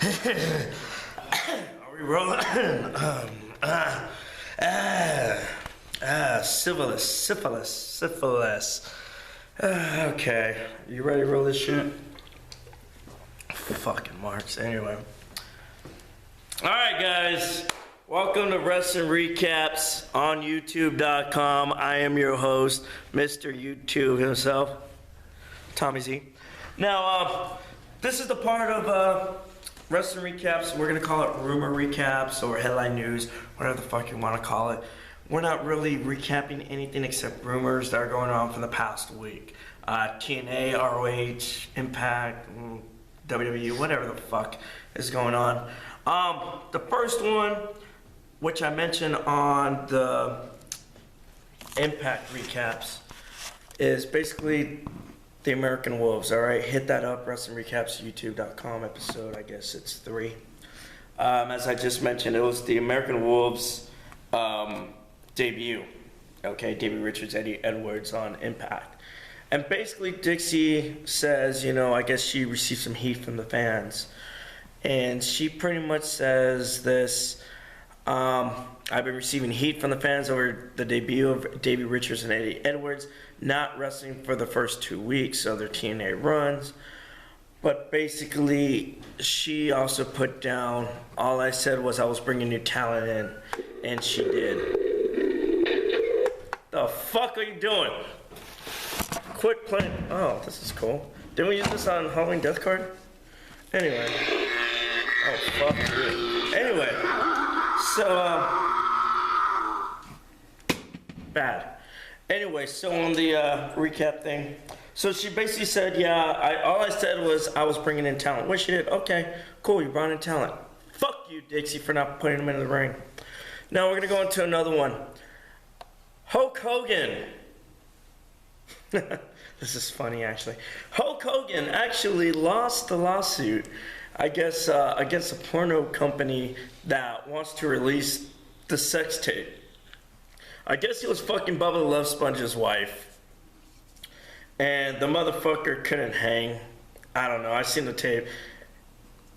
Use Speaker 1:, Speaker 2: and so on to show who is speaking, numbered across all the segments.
Speaker 1: Are we rolling? Syphilis. Okay, you ready to roll this shit? Fucking marks. Anyway. Alright, guys. Welcome to Wrestling Recaps on YouTube.com. I am your host, Mr. YouTube himself, Tommy Z. Now, this is the part of Wrestling Recaps. We're going to call it Rumor Recaps or Headline News, whatever the fuck you want to call it. We're not really recapping anything except rumors that are going on from the past week. TNA, ROH, Impact, WWE, whatever the fuck is going on. The first one, which I mentioned on the Impact recaps, is basically the American Wolves. All right, hit that up, Wrestling Recaps, YouTube.com episode. I guess it's 3. As I just mentioned, it was the American Wolves debut. Okay, Davey Richards, Eddie Edwards on Impact, and basically Dixie says, you know, I guess she received some heat from the fans, and she pretty much says this. I've been receiving heat from the fans over the debut of Davey Richards and Eddie Edwards not wrestling for the first 2 weeks of their TNA runs. But basically, she also put down, all I said was I was bringing new talent in, and she did. The fuck are you doing? Quit playing. Oh, this is cool. Didn't we use this on Halloween Death Card? Anyway. Oh, fuck you. Anyway. So, bad. Anyway, so on the recap thing, so she basically said, yeah, all I said was I was bringing in talent. What she did? Okay, cool, you brought in talent. Fuck you, Dixie, for not putting him in the ring. Now we're going to go into another one. Hulk Hogan. This is funny, actually. Hulk Hogan actually lost the lawsuit, I guess, against a porno company that wants to release the sex tape. I guess he was fucking Bubba the Love Sponge's wife, and the motherfucker couldn't hang. I don't know, I seen the tape.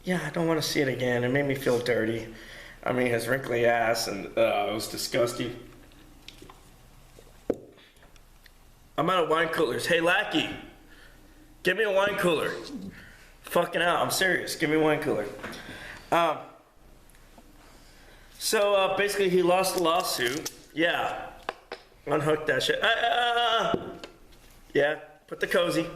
Speaker 1: Yeah, I don't want to see it again. It made me feel dirty. I mean, his wrinkly ass, and it was disgusting. I'm out of wine coolers. Hey, lackey, give me a wine cooler. Fucking out, I'm serious. Give me a wine cooler. So basically, he lost the lawsuit. Yeah, unhook that shit. Yeah, put the cozy.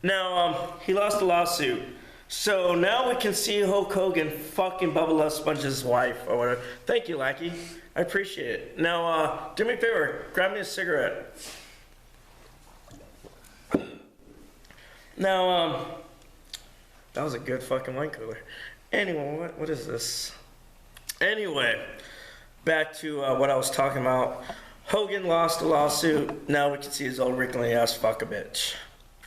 Speaker 1: Now, he lost the lawsuit. So now we can see Hulk Hogan fucking Bubba Love Sponge's wife or whatever. Thank you, lackey. I appreciate it. Now, do me a favor. Grab me a cigarette. Now, that was a good fucking wine cooler. Anyway, what is this? Anyway, back to what I was talking about. Hogan lost the lawsuit. Now we can see his old wrinkly ass fuck a bitch.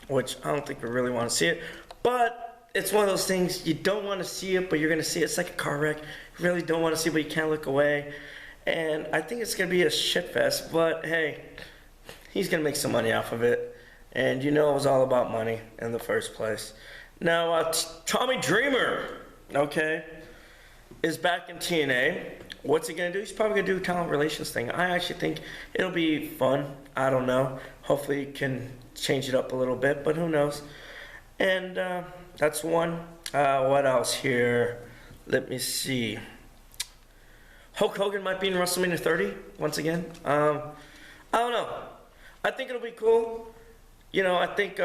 Speaker 1: Which I don't think we really want to see it. But it's one of those things, you don't want to see it, but you're going to see it. It's like a car wreck. You really don't want to see it, but you can't look away. And I think it's going to be a shit fest. But hey, he's going to make some money off of it. And you know it was all about money in the first place. Now, Tommy Dreamer, okay, is back in TNA. What's he going to do? He's probably going to do a talent relations thing. I actually think it'll be fun. I don't know. Hopefully he can change it up a little bit, but who knows. And that's one. What else here? Let me see. Hulk Hogan might be in WrestleMania 30 once again. I don't know. I think it'll be cool. You know, I think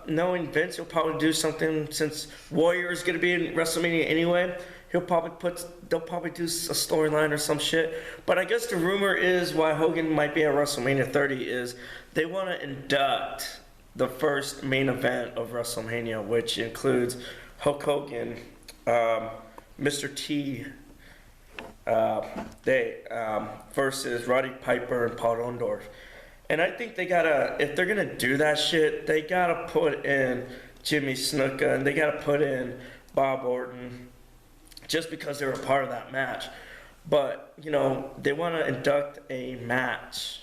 Speaker 1: knowing Vince, he'll probably do something since Warrior is going to be in WrestleMania anyway. They'll probably do a storyline or some shit. But I guess the rumor is why Hogan might be at WrestleMania 30 is they want to induct the first main event of WrestleMania, which includes Hulk Hogan, Mr. T, versus Roddy Piper and Paul Orndorff. And I think they gotta, if they're gonna do that shit, they gotta put in Jimmy Snuka and they gotta put in Bob Orton, just because they were a part of that match. But, you know, they wanna induct a match.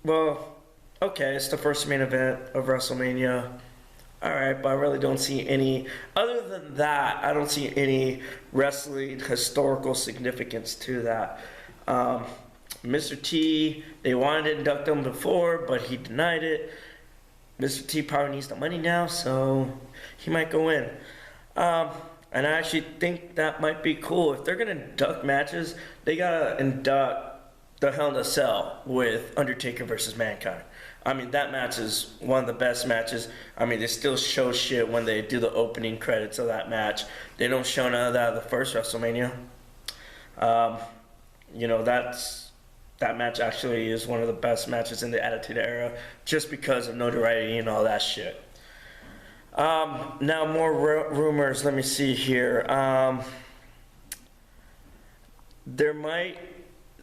Speaker 1: Well, okay, it's the first main event of WrestleMania. all right, but I really don't see any, other than that, I don't see any wrestling historical significance to that. Mr. T, they wanted to induct him before, but he denied it. Mr. T probably needs the money now, so he might go in. And I actually think that might be cool. If they're going to induct matches, they got to induct the Hell in a Cell with Undertaker versus Mankind. I mean, that match is one of the best matches. I mean, they still show shit when they do the opening credits of that match. They don't show none of that at the first WrestleMania. You know, that match actually is one of the best matches in the Attitude Era just because of notoriety and all that shit. Now more rumors. Let me see here. There might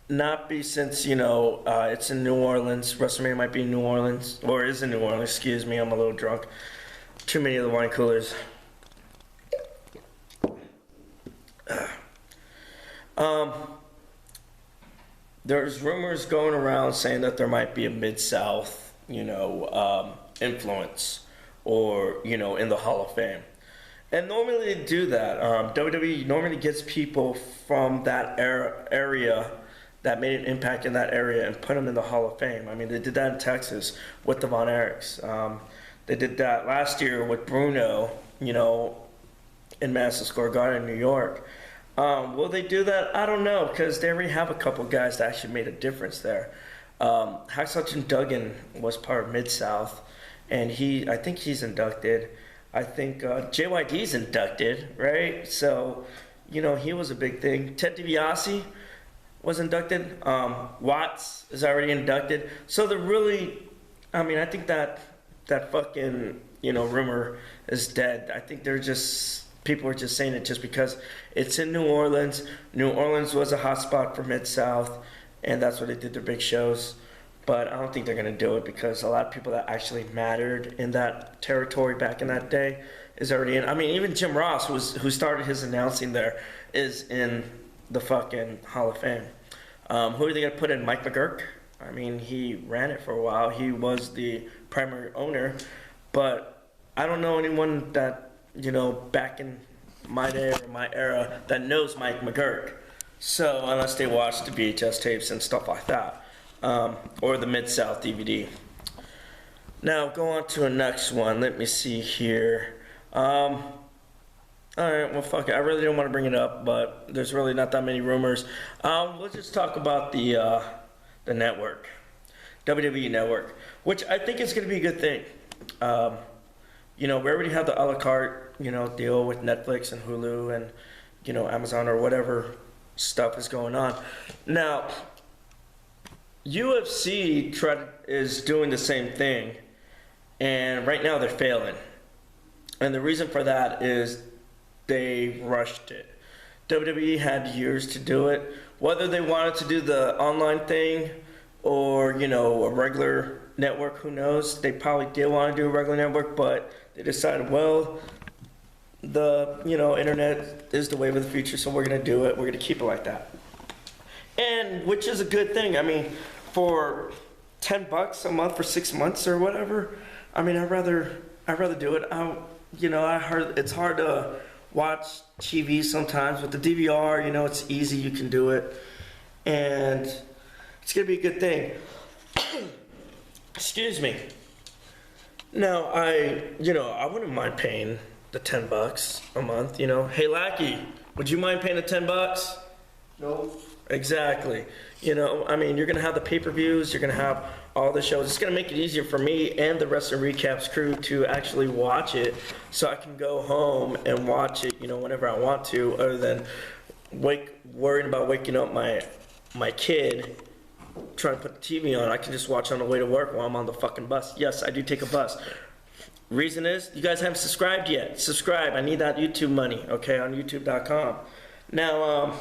Speaker 1: not be, since, you know, it's in New Orleans. WrestleMania might be in New Orleans, or is in New Orleans. Excuse me, I'm a little drunk. Too many of the wine coolers. There's rumors going around saying that there might be a Mid-South, you know, influence, or, you know, in the Hall of Fame. And normally they do that. WWE normally gets people from that area that made an impact in that area and put them in the Hall of Fame. I mean, they did that in Texas with the Von Erichs. They did that last year with Bruno, you know, in Madison Square Garden in New York. Will they do that? I don't know, because they already have a couple guys that actually made a difference there. Hacksaw Jim Duggan was part of Mid-South, and I think he's inducted. I think JYD's inducted, right? So, you know, he was a big thing. Ted DiBiase was inducted. Watts is already inducted. So they're really, I mean, I think that fucking, you know, rumor is dead. I think people are just saying it just because it's in New Orleans. New Orleans was a hot spot for Mid-South, and that's where they did their big shows. But I don't think they're going to do it because a lot of people that actually mattered in that territory back in that day is already in. I mean, even Jim Ross, who started his announcing there, is in the fucking Hall of Fame. Who are they going to put in? Mike McGurk? I mean, he ran it for a while. He was the primary owner. But I don't know anyone that, you know, back in my day or my era that knows Mike McGurk. So, unless they watch the VHS tapes and stuff like that. Or the Mid-South DVD. Now, go on to the next one. Let me see here. Alright, well, fuck it. I really don't want to bring it up, but there's really not that many rumors. We'll just talk about the network. WWE Network. Which I think is going to be a good thing. You know, we already have the a la carte, you know, deal with Netflix and Hulu and, you know, Amazon or whatever stuff is going on. Now, UFC is doing the same thing, and right now they're failing. And the reason for that is they rushed it. WWE had years to do it. Whether they wanted to do the online thing or, you know, a regular network, who knows? They probably did want to do a regular network, but they decided, well, the, you know, internet is the wave of the future, so we're going to do it. We're going to keep it like that. And which is a good thing. I mean, for $10 a month for 6 months or whatever, I mean, I'd rather do it. You know, I heard it's hard to watch TV sometimes with the DVR. You know, it's easy, you can do it, and it's gonna be a good thing. Excuse me. Now, I wouldn't mind paying the $10 a month. You know, hey Lackey, would you mind paying the $10?
Speaker 2: No.
Speaker 1: Exactly. You know, I mean, you're going to have the pay-per-views, you're going to have all the shows. It's going to make it easier for me and the Wrestling Recaps crew to actually watch it, so I can go home and watch it, you know, whenever I want to, other than worrying about waking up my kid, trying to put the TV on. I can just watch on the way to work while I'm on the fucking bus. Yes, I do take a bus. Reason is, you guys haven't subscribed yet. Subscribe. I need that YouTube money, okay, on YouTube.com. Now,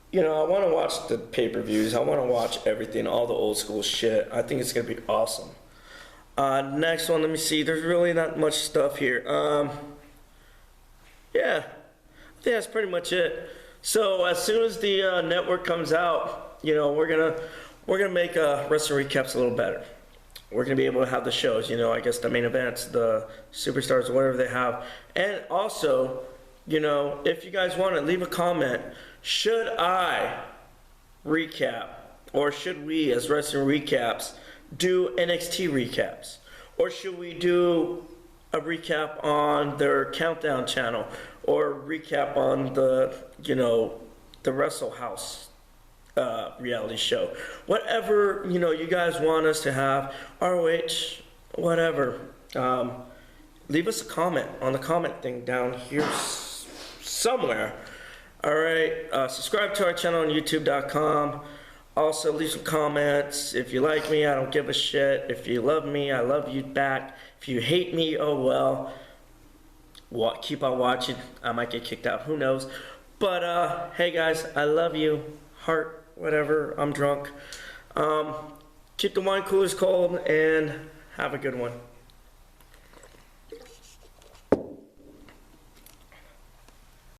Speaker 1: you know, I want to watch the pay-per-views. I want to watch everything, all the old school shit. I think it's going to be awesome. Next one, let me see. There's really not much stuff here. Yeah, I think that's pretty much it. So as soon as the network comes out, you know, we're gonna make Wrestling Recaps a little better. we're going to be able to have the shows, you know, I guess the main events, the superstars, whatever they have. And also, you know, if you guys want to leave a comment, should I recap, or should we as Wrestling Recaps do NXT recaps? Or should we do a recap on their Countdown channel, or recap on the, you know, the Wrestle House reality show? Whatever, you know, you guys want us to have, ROH, whatever. Leave us a comment on the comment thing down here somewhere. All right, subscribe to our channel on youtube.com. Also, leave some comments. If you like me, I don't give a shit. If you love me, I love you back. If you hate me, oh well. Keep on watching. I might get kicked out. Who knows? But, hey guys, I love you. Heart, whatever. I'm drunk. Keep the wine coolers cold and have a good one.